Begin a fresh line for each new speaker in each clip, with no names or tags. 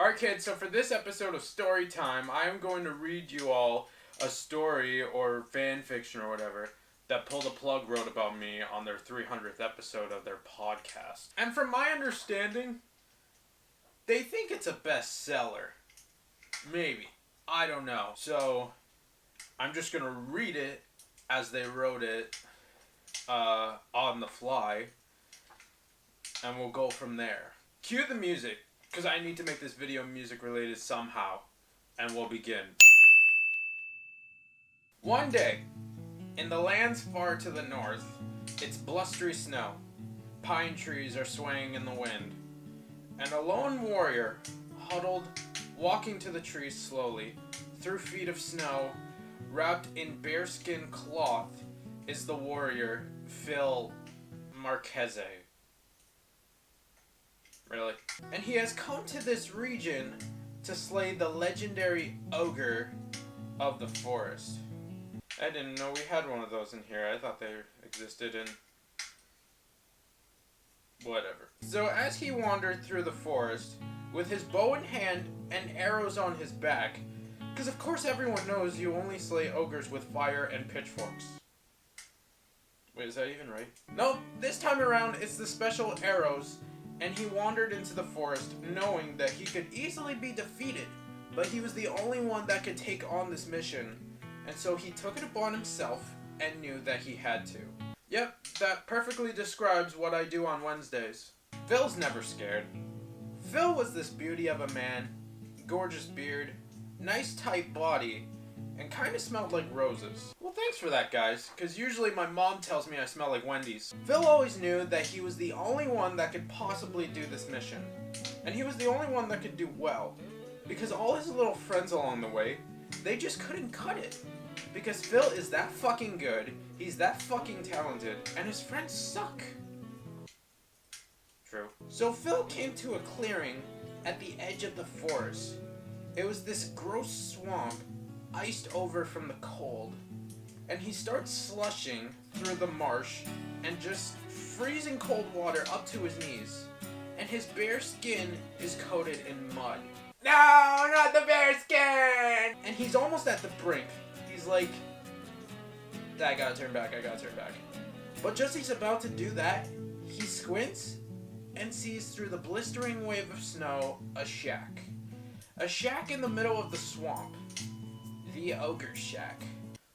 Alright kids, so for this episode of Storytime, I am going to read you all a story or fan fiction or whatever that Pull the Plug wrote about me on their 300th episode of their podcast. And from my understanding, they think it's a bestseller. Maybe. I don't know. So, I'm just going to read it as they wrote it on the fly, and we'll go from there. Cue the music, because I need to make this video music related somehow, and we'll begin. One day, in the lands far to the north, it's blustery snow. Pine trees are swaying in the wind, and a lone warrior, huddled, walking to the trees slowly, through feet of snow, wrapped in bearskin cloth, is the warrior Phil Marques. Really? And he has come to this region to slay the legendary ogre of the forest. I didn't know we had one of those in here. I thought they existed in... whatever. So as he wandered through the forest, with his bow in hand and arrows on his back, because of course everyone knows you only slay ogres with fire and pitchforks. Wait, is that even right? Nope, this time around it's the special arrows, and he wandered into the forest knowing that he could easily be defeated, but he was the only one that could take on this mission, and so he took it upon himself and knew that he had to. Yep, that perfectly describes what I do on Wednesdays. Phil's never scared. Phil was this beauty of a man, gorgeous beard, nice tight body, and kinda smelled like roses. Well, thanks for that, guys, because usually my mom tells me I smell like Wendy's. Phil always knew that he was the only one that could possibly do this mission. And he was the only one that could do well. Because all his little friends along the way, they just couldn't cut it. Because Phil is that fucking good, he's that fucking talented, and his friends suck. True. So Phil came to a clearing at the edge of the forest. It was this gross swamp, iced over from the cold, and he starts slushing through the marsh and just freezing cold water up to his knees, and his bare skin is coated in mud. No, not the bare skin! And he's almost at the brink. He's like, I gotta turn back. But just as he's about to do that, he squints and sees through the blistering wave of snow a shack. A shack in the middle of the swamp. The ogre shack.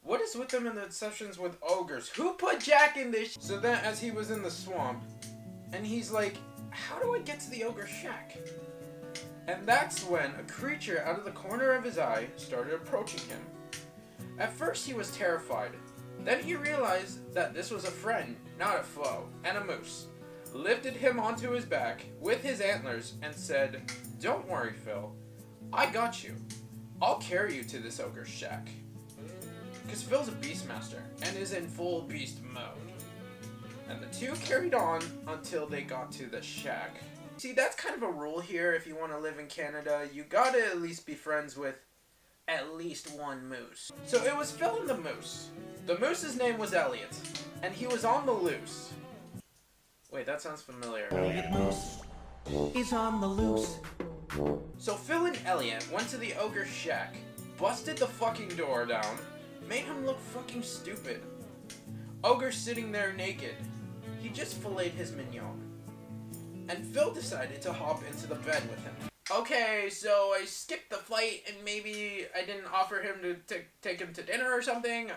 What is with them and the obsessions with ogres? Who put Jack in this? So then as he was in the swamp, and he's like, how do I get to the ogre shack? And that's when a creature out of the corner of his eye started approaching him. At first he was terrified. Then he realized that this was a friend, not a foe, and a moose. Lifted him onto his back with his antlers and said, don't worry, Phil. I got you. I'll carry you to this ogre's shack. Because Phil's a beastmaster and is in full beast mode. And the two carried on until they got to the shack. See, that's kind of a rule here if you want to live in Canada. You gotta at least be friends with at least one moose. So it was Phil and the moose. The moose's name was Elliot, and he was on the loose. Wait, that sounds familiar.
Elliot Moose is on the loose.
So Phil and Elliot went to the ogre's shack, busted the fucking door down, made him look fucking stupid. Ogre's sitting there naked. He just filleted his mignon. And Phil decided to hop into the bed with him. Okay, so I skipped the fight and maybe I didn't offer him to take him to dinner or something.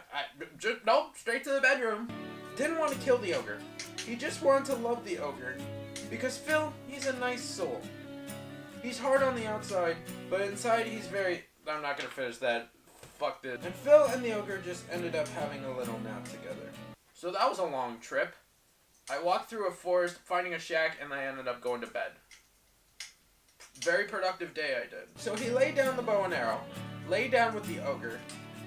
Nope, straight to the bedroom. Didn't want to kill the ogre. He just wanted to love the ogre. Because Phil, he's a nice soul. He's hard on the outside, but inside he's very... I'm not going to finish that. Fuck this. And Phil and the ogre just ended up having a little nap together. So that was a long trip. I walked through a forest, finding a shack, and I ended up going to bed. Very productive day I did. So he laid down the bow and arrow, lay down with the ogre,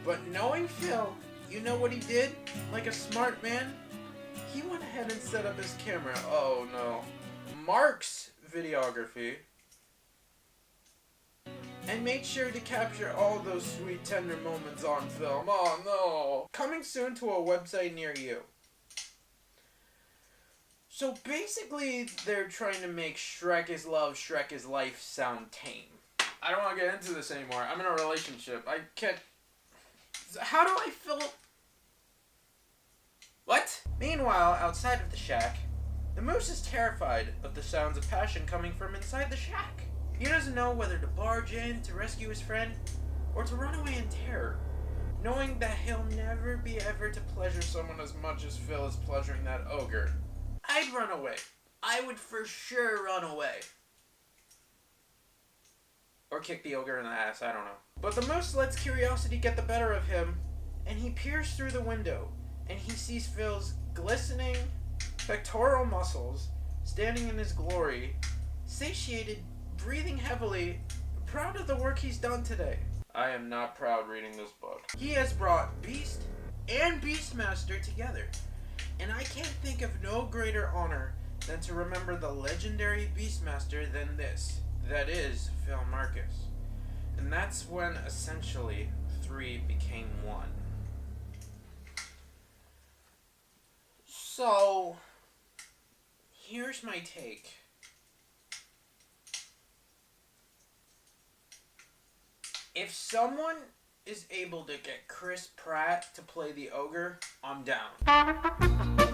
but knowing Phil, you know what he did? Like a smart man? He went ahead and set up his camera. Oh no. Marques videography. And made sure to capture all those sweet tender moments on film. Oh no. Coming soon to a website near you. So basically, they're trying to make Shrek is Love, Shrek is Life sound tame. I don't want to get into this anymore. I'm in a relationship. I can't... How do I feel... What? Meanwhile, outside of the shack, the moose is terrified of the sounds of passion coming from inside the shack. He doesn't know whether to barge in to rescue his friend or to run away in terror, knowing that he'll never be ever to pleasure someone as much as Phil is pleasuring that ogre. I'd run away. I would for sure run away. Or kick the ogre in the ass, I don't know. But the moose lets curiosity get the better of him, and he peers through the window, and he sees Phil's glistening pectoral muscles standing in his glory, satiated, breathing heavily, proud of the work he's done today. I am not proud reading this book. He has brought Beast and Beastmaster together, and I can't think of no greater honor than to remember the legendary Beastmaster than this. That is Phil Marques. And that's when essentially 3 became 1. So, here's my take. If someone is able to get Chris Pratt to play the ogre, I'm down.